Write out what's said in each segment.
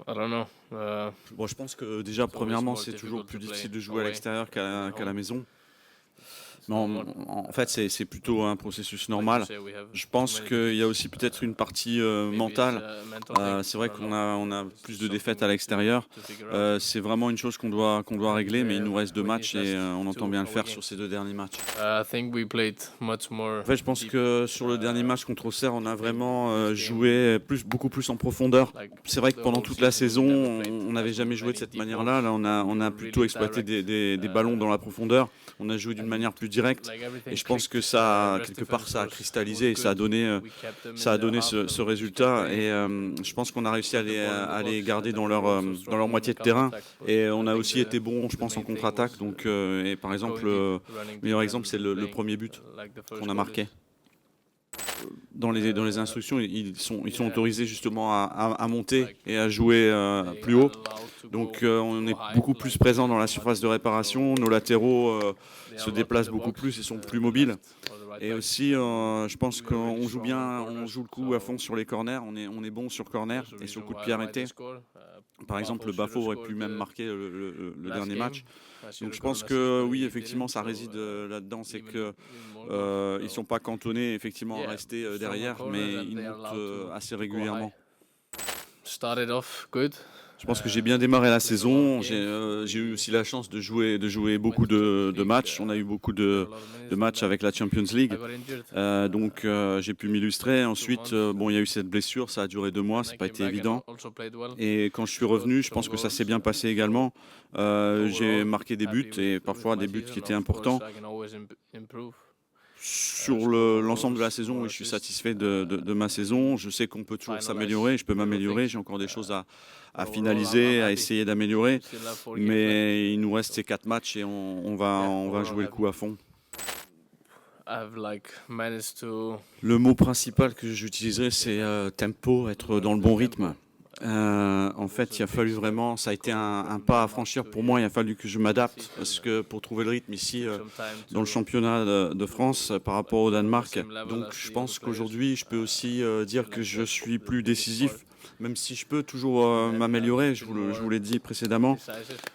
I don't know. Bon, je pense que déjà, It's always premièrement, more c'est toujours difficult plus to play difficile de jouer à away l'extérieur than qu'à la home. maison. It's Mais normal. en fait, c'est plutôt un processus Like you normal. say, we have Je too pense many qu'il y a defeats. aussi peut-être une partie Maybe it's mentale. a mental thing. C'est I vrai don't qu'on know. a It's plus just de défaites à something l'extérieur. to figure out. C'est vraiment une chose qu'on doit régler, mais il nous reste 2 With matchs these et last on entend two bien le away faire sur games, ces 2 derniers matchs. I think we played much more En fait, je pense deep. que sur le dernier match contre Auxerre, on a vraiment This game, joué beaucoup plus en profondeur. like C'est vrai que the pendant whole toute la season, we saison, never played on n'avait that jamais joué de many cette deep manière-là. balls. Là, on a We were plutôt really exploité direct. des ballons dans la profondeur. On a joué d'une And manière plus directe. like Et everything je pense que clicked. ça, Brest quelque part, defense ça a was cristallisé et good. ça a donné, We kept them ça in a the donné half ce and we kept résultat. playing. Et je pense qu'on a réussi Put the ball in the à les box, garder and dans then we were also dans strong leur on moitié the de terrain. counter-attack. But Et I on a think aussi été bon, je the pense, en main thing contre-attaque. was Donc, et par exemple, going deep, running deep, meilleur exemple, and c'est le playing premier but like the first qu'on a goal marqué. is. Dans les instructions, ils sont Yeah. autorisés justement à monter Like, et à jouer they plus are haut. allowed to Donc go on est high, beaucoup plus like présent dans la Tomatic surface de did. réparation. So Nos latéraux they se are allowed in déplacent the beaucoup box, plus et sont plus the mobiles. left or the right Et back. aussi, je pense We are really qu'on joue strong bien, on corners, on joue le coup à so fond sur les corners. On est bon sur corner there's a et sur reason coup de pied why they arrêté. score. Par exemple, le Bafo should Bafo have aurait pu scored même the marquer le last dernier game. match. I should Donc have je got pense an assist, que but oui, he effectivement, didn't, ça so, réside là-dedans. C'est even, que even more goals. ils So, sont pas cantonnés effectivement à yeah, rester strong on derrière, corners mais and ils they are montent allowed assez to go high. régulièrement. Started off good. Je pense que j'ai bien démarré la Played a lot of saison. games. J'ai eu aussi la chance de jouer beaucoup Went to Champions de League, matchs. On a eu beaucoup played a de lot of minutes, matchs and avec la Champions I League. got injured. Donc j'ai pu m'illustrer. 2 Ensuite, months, bon, il y a eu cette blessure. Ça a duré 2 mois. and Ça I n'a pas came été back and évident. also played well. Et quand je suis Got revenu, je some pense que ça goals. s'est bien passé également. J'ai Overall, marqué des buts happy et with parfois my des buts season. qui étaient Of course, importants. I can always improve. Sur Score more l'ensemble de la goals, saison, more oui, je suis assists. satisfait de ma saison. Je sais qu'on peut toujours Finalize s'améliorer. Je peux Eurothink. m'améliorer. J'ai encore des choses à Overall, finaliser, I'm à happy. essayer d'améliorer. We still have 4 games left. Mais il nous reste ces 4 matchs et on va overall jouer le happy. coup à fond. I've like managed to Le mot principal que j'utiliserai, c'est tempo, être dans le bon rythme. En fait, il a fallu vraiment, ça a été un pas à franchir pour moi. Il a fallu que je m'adapte parce que pour trouver le rythme ici dans le championnat de France par rapport au Danemark. Donc, je pense qu'aujourd'hui, je peux aussi dire que je suis plus décisif, même si je peux toujours m'améliorer. Je vous l'ai dit précédemment.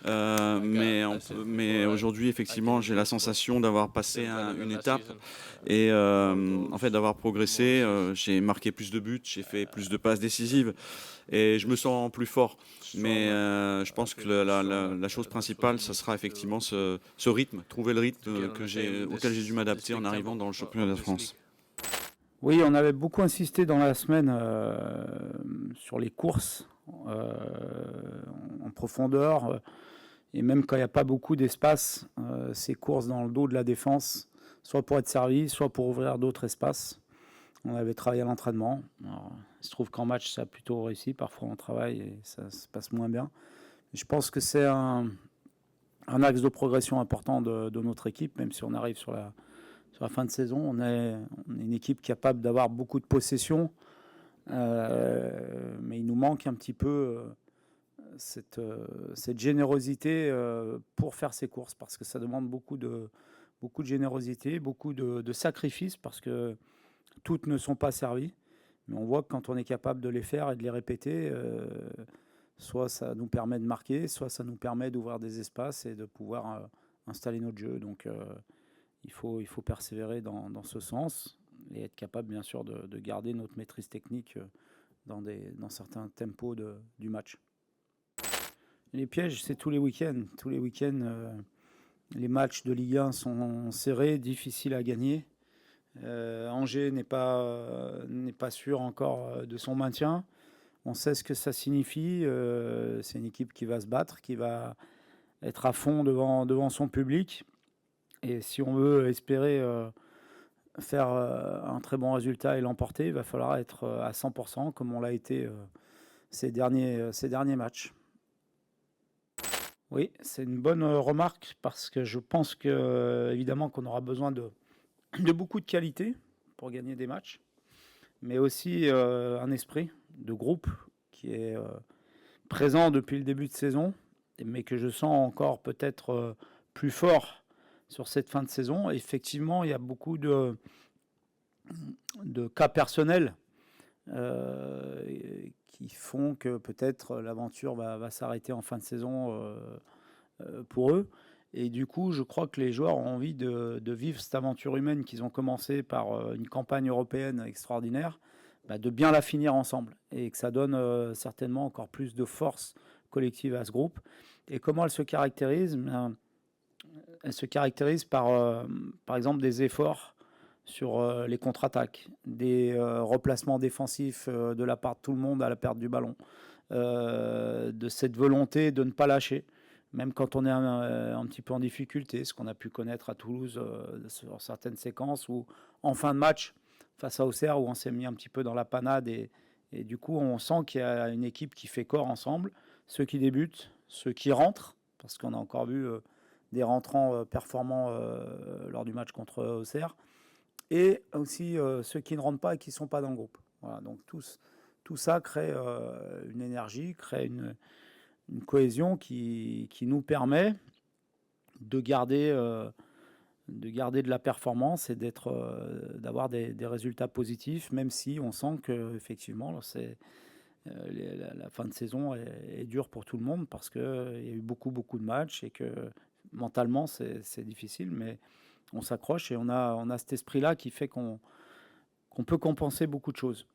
Mais aujourd'hui, effectivement, j'ai la sensation d'avoir passé une étape et en fait d'avoir progressé. J'ai marqué plus de buts, j'ai fait plus de passes décisives et je me sens plus fort. Mais je pense que la chose principale, ça sera effectivement ce rythme, trouver le rythme auquel j'ai dû m'adapter en arrivant dans le championnat de France. Oui, on avait beaucoup insisté dans la semaine sur les courses en profondeur. Et même quand il n'y a pas beaucoup d'espace, ces courses dans le dos de la défense, soit pour être servi, soit pour ouvrir d'autres espaces. On avait travaillé à l'entraînement. Alors, il se trouve qu'en match, ça a plutôt réussi. Parfois, on travaille et ça se passe moins bien. Je pense que c'est un axe de progression important de notre équipe, même si on arrive sur la fin de saison. On est une équipe capable d'avoir beaucoup de possession, mais il nous manque un petit peu cette générosité pour faire ces courses, parce que ça demande beaucoup de générosité, beaucoup de sacrifices, parce que toutes ne sont pas servies. Mais on voit que quand on est capable de les faire et de les répéter, soit ça nous permet de marquer, soit ça nous permet d'ouvrir des espaces et de pouvoir installer notre jeu. Donc il faut persévérer dans ce sens et être capable, bien sûr, de garder notre maîtrise technique dans certains tempos du match. Les pièges, c'est tous les week-ends. Tous les week-ends, les matchs de Ligue 1 sont serrés, difficiles à gagner. Angers n'est pas sûr encore de son maintien. On sait ce que ça signifie. C'est une équipe qui va se battre, qui va être à fond devant son public. Et si on veut espérer faire un très bon résultat et l'emporter, il va falloir être à 100%, comme on l'a été ces derniers matchs. Oui, c'est une bonne remarque, parce que je pense que, évidemment, qu'on aura besoin de beaucoup de qualité pour gagner des matchs, mais aussi un esprit de groupe qui est présent depuis le début de saison, mais que je sens encore peut-être plus fort sur cette fin de saison. Et effectivement, il y a beaucoup de cas personnels qui font que peut-être l'aventure va s'arrêter en fin de saison pour eux. Et du coup, je crois que les joueurs ont envie de vivre cette aventure humaine qu'ils ont commencé par une campagne européenne extraordinaire, de bien la finir ensemble. Et que ça donne certainement encore plus de force collective à ce groupe. Et comment elle se caractérise? Elle se caractérise par exemple des efforts sur les contre-attaques, des replacements défensifs de la part de tout le monde à la perte du ballon, de cette volonté de ne pas lâcher, même quand on est un petit peu en difficulté, ce qu'on a pu connaître à Toulouse sur certaines séquences, ou en fin de match face à Auxerre, où on s'est mis un petit peu dans la panade, et du coup on sent qu'il y a une équipe qui fait corps ensemble, ceux qui débutent, ceux qui rentrent, parce qu'on a encore vu des rentrants performants lors du match contre Auxerre, et aussi ceux qui ne rentrent pas et qui ne sont pas dans le groupe. Voilà, donc tout ça crée une énergie, crée une cohésion qui nous permet de garder de la performance et d'avoir des résultats positifs, même si on sent qu'effectivement la fin de saison est dure pour tout le monde, parce qu'il y a eu beaucoup de matchs et que mentalement c'est difficile, mais on s'accroche et on a cet esprit-là qui fait qu'on peut compenser beaucoup de choses.